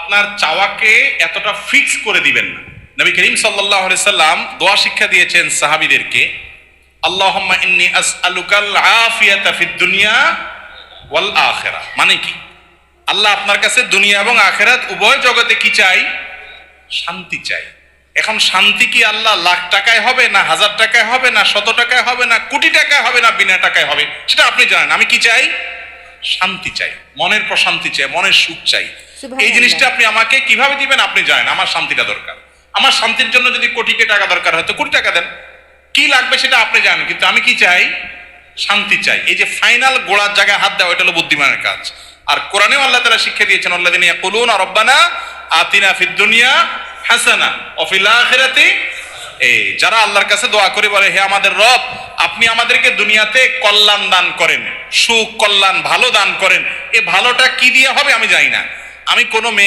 আপনার চাওয়াকে এতটা ফিক্স করে দিবেন না। নবী করিম সাল্লাল্লাহু আলাইহি সাল্লাম দোয়া শিক্ষা দিয়েছেন সাহাবীদেরকে, আল্লাহুম্মা ইন্নী আসআলুকাল আফিয়াতা ফিদ দুনিয়া ওয়াল আখিরাহ। মানে কি? আল্লাহ আপনার কাছে দুনিয়া এবং আখিরাত উভয় জগতে কি চাই? শান্তি চাই। এখন শান্তি কি আল্লাহ লাখ টাকায় হবে, না হাজার টাকায় হবে, না 100 টাকায় হবে, না কোটি টাকায় হবে, না বিনা টাকায় হবে? সেটা আপনি জানেন। আমি কি চাই? শান্তি চাই, মনের প্রশান্তি চাই, মনের সুখ চাই। এই জিনিসটা আপনি আমাকে কিভাবে দিবেন আপনি জানেন। আমার শান্তিটা দরকার। আমার শান্তির জন্য যদি কোটি টাকা দরকার হয় তো কোটি টাকা দেন। কি লাগবে সেটা আপনি জানেন, কিন্তু আমি কি চাই? শান্তি চাই। এই যে ফাইনাল গোড়ার জায়গায় হাত দেওয়া, এটা হলো বুদ্ধিমানের কাজ। আর কোরআনেও আল্লাহ তাআলা শিক্ষা দিয়েছেন, আল্লাযীনা ইয়াকুলুনা রাব্বানা আতিনা ফিদ দুনিয়া হাসানা ওয়া ফিল আখিরাতি, যারা আল্লাহর কাছে দোয়া করে বলে, হে আমাদের রব, আপনি আমাদেরকে দুনিয়াতে কল্যাণ দান করেন, সুখ, কল্যাণ, ভালো দান করেন। এ ভালোটা কি দিয়ে হবে আমি জানি না। আমি কোনো মেয়ে